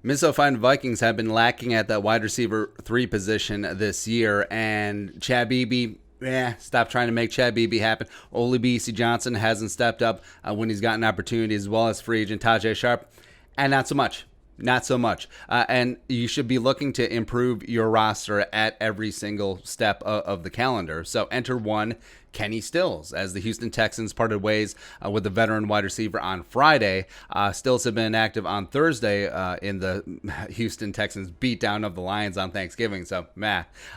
Minnesota Vikings have been lacking at that wide receiver 3 position this year, and Chad Beebe, stop trying to make Chad Beebe happen. Ole B.C. Johnson hasn't stepped up when he's gotten opportunities, as well as free agent Tajay Sharp, and not so much. Not so much. And you should be looking to improve your roster at every single step of the calendar. So enter one, Kenny Stills, as the Houston Texans parted ways with the veteran wide receiver on Friday. Stills had been inactive on Thursday in the Houston Texans beatdown of the Lions on Thanksgiving. So,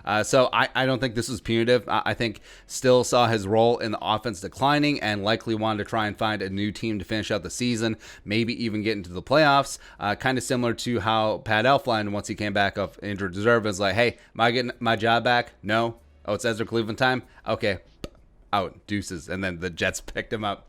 I don't think this was punitive. I think Stills saw his role in the offense declining and likely wanted to try and find a new team to finish out the season, maybe even get into the playoffs. Kind of similar to how Pat Elflein, once he came back off injured reserve, was like, hey, am I getting my job back? No. Oh, it's Ezra Cleveland time? Okay. Out, deuces. And then the Jets picked him up.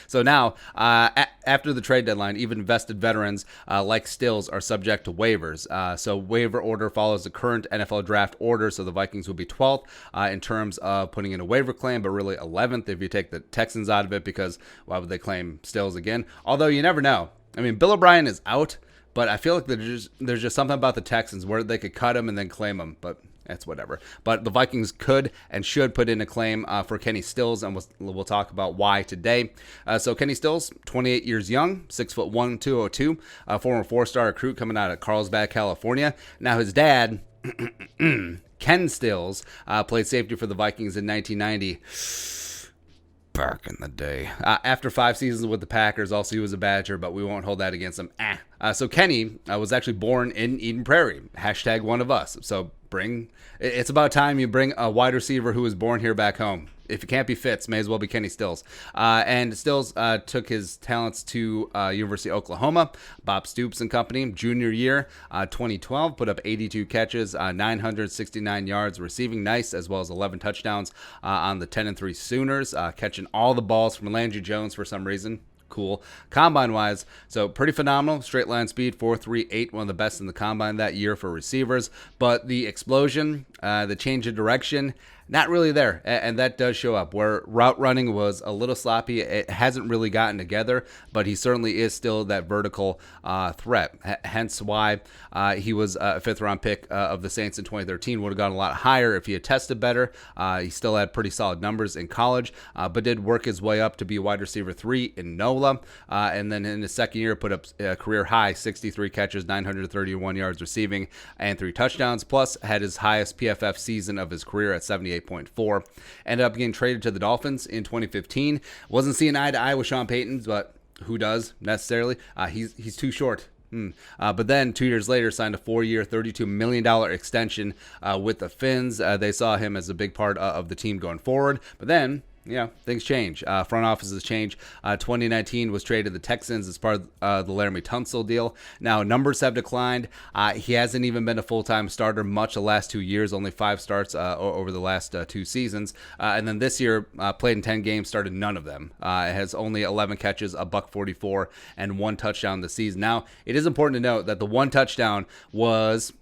So now, after the trade deadline, even vested veterans like Stills are subject to waivers. So waiver order follows the current NFL draft order, so the Vikings will be 12th in terms of putting in a waiver claim, but really 11th if you take the Texans out of it, because why would they claim Stills again? Although you never know. I mean, Bill O'Brien is out, but I feel like there's just something about the Texans where they could cut him and then claim him, but that's whatever. But the Vikings could and should put in a claim for Kenny Stills, and we'll talk about why today. So Kenny Stills, 28 years young, 6'1", 202, former 4-star recruit coming out of Carlsbad, California. Now his dad, Ken Stills, played safety for the Vikings in 1990. Back in the day. After 5 seasons with the Packers, also he was a Badger, but we won't hold that against him. So Kenny was actually born in Eden Prairie. # one of us. So it's about time you bring a wide receiver who was born here back home. If it can't be Fitz, may as well be Kenny Stills. And Stills took his talents to University of Oklahoma, Bob Stoops and company. Junior year, 2012, put up 82 catches, 969 yards receiving, nice, as well as 11 touchdowns on the 10-3 Sooners, catching all the balls from Landry Jones for some reason. Cool. Combine-wise, so pretty phenomenal. Straight line speed, 4.38, one of the best in the combine that year for receivers. But the explosion, the change of direction, not really there, and that does show up. Where route running was a little sloppy, it hasn't really gotten together, but he certainly is still that vertical threat. Hence why he was a 5th-round pick of the Saints in 2013. Would have gone a lot higher if he had tested better. He still had pretty solid numbers in college, but did work his way up to be wide receiver 3 in NOLA, and then in his second year put up a career high 63 catches, 931 yards receiving, and 3 touchdowns, plus had his highest PFF season of his career at 78.4. Ended up getting traded to the Dolphins in 2015. Wasn't seeing eye to eye with Sean Payton, but who does necessarily? He's too short. But then 2 years later signed a 4-year, $32 million extension with the Finns. They saw him as a big part of the team going forward. But then, things change. Front offices change. 2019 was traded to the Texans as part of the Laramie Tunsil deal. Now, numbers have declined. He hasn't even been a full-time starter much the last 2 years, only 5 starts over the last 2 seasons. And then this year, played in 10 games, started none of them. Has only 11 catches, a $144, and 1 touchdown this season. Now, it is important to note that the 1 touchdown was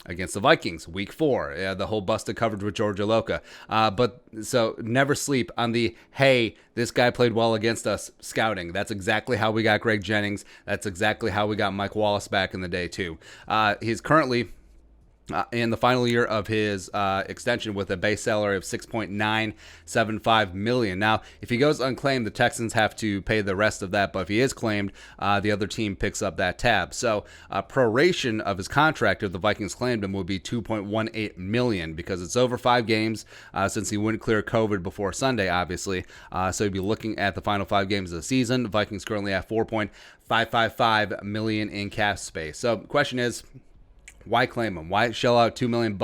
against the Vikings, week 4, the whole busted coverage with Georgia Loca. But so never sleep on the, hey, this guy played well against us scouting. That's exactly how we got Greg Jennings. That's exactly how we got Mike Wallace back in the day, too. He's currently in the final year of his extension with a base salary of $6.975 million. Now, if he goes unclaimed, the Texans have to pay the rest of that, but if he is claimed, the other team picks up that tab. So proration of his contract, if the Vikings claimed him, would be $2.18 million, because it's over 5 games since he wouldn't clear COVID before Sunday, obviously. So he'd be looking at the final 5 games of the season. The Vikings currently have $4.555 million in cap space. So the question is, why claim him? Why shell out $2 million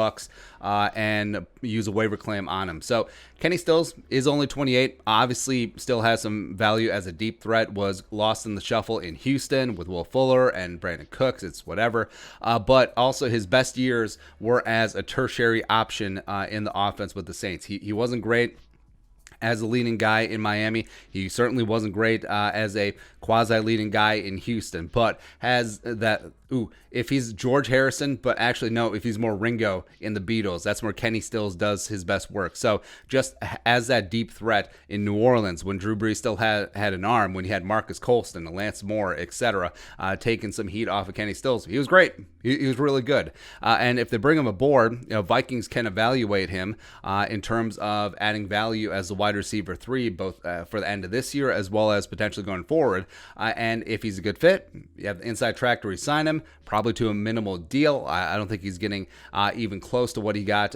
and use a waiver claim on him? So Kenny Stills is only 28. Obviously, still has some value as a deep threat. Was lost in the shuffle in Houston with Will Fuller and Brandon Cooks. It's whatever. But also his best years were as a tertiary option in the offense with the Saints. He wasn't great as a leading guy in Miami. He certainly wasn't great as a quasi-leading guy in Houston, but has that, if he's George Harrison, but actually no, if he's more Ringo in the Beatles, that's where Kenny Stills does his best work. So just as that deep threat in New Orleans, when Drew Brees still had an arm, when he had Marcus Colston and Lance Moore, etc., taking some heat off of Kenny Stills, he was great. He was really good. And if they bring him aboard, Vikings can evaluate him in terms of adding value as the wide receiver 3, both for the end of this year as well as potentially going forward. And if he's a good fit, you have the inside track to re-sign him, probably to a minimal deal. I don't think he's getting even close to what he got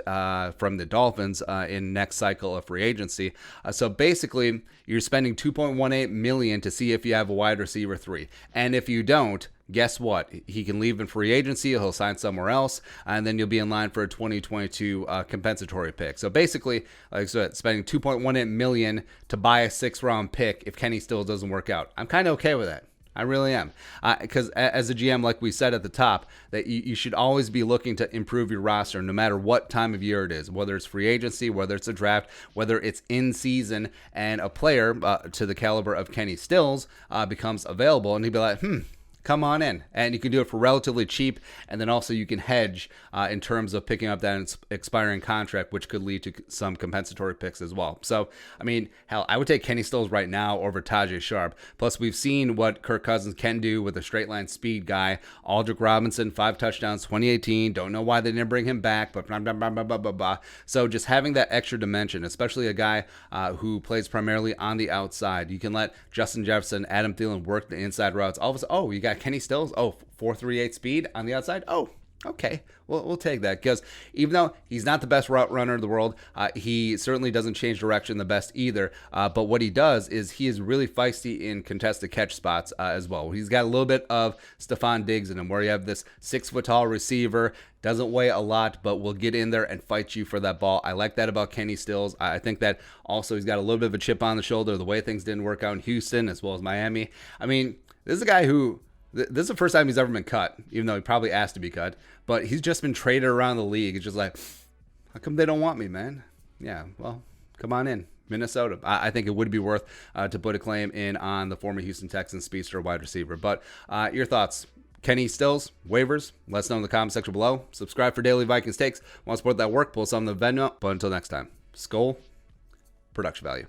from the Dolphins in next cycle of free agency. So basically, you're spending $2.18 million to see if you have a wide receiver 3. And if you don't, guess what? He can leave in free agency. He'll sign somewhere else, and then you'll be in line for a 2022 compensatory pick. So basically, like I said, spending $2.18 million to buy a 6th-round pick if Kenny Stills doesn't work out. I'm kind of okay with that. I really am. Because as a GM, like we said at the top, that you should always be looking to improve your roster no matter what time of year it is, whether it's free agency, whether it's a draft, whether it's in season, and a player to the caliber of Kenny Stills becomes available, and he'd be like, come on in. And you can do it for relatively cheap, and then also you can hedge in terms of picking up that expiring contract, which could lead to some compensatory picks as well. So, I mean, hell, I would take Kenny Stills right now over Tajay Sharp. Plus, we've seen what Kirk Cousins can do with a straight line speed guy. Aldrick Robinson, 5 touchdowns, 2018. Don't know why they didn't bring him back, but blah, blah, blah, blah, blah, blah, blah. So just having that extra dimension, especially a guy who plays primarily on the outside. You can let Justin Jefferson, Adam Thielen work the inside routes. All of a sudden, you got Kenny Stills, 4.38 speed on the outside. Okay, we'll take that, because even though he's not the best route runner in the world, he certainly doesn't change direction the best either. But what he does is he is really feisty in contested catch spots as well. He's got a little bit of Stephon Diggs in him, where you have this 6-foot-tall receiver, doesn't weigh a lot, but will get in there and fight you for that ball. I like that about Kenny Stills. I think that also he's got a little bit of a chip on the shoulder, the way things didn't work out in Houston as well as Miami. I mean, this is a guy who... This is the first time he's ever been cut, even though he probably asked to be cut. But he's just been traded around the league. It's just like, how come they don't want me, man? Yeah, well, come on in. Minnesota. I think it would be worth to put a claim in on the former Houston Texans speedster wide receiver. But your thoughts? Kenny Stills, waivers, let us know in the comment section below. Subscribe for daily Vikings takes. Want to support that work? Pull some of the Venmo. But until next time, Skol, production value.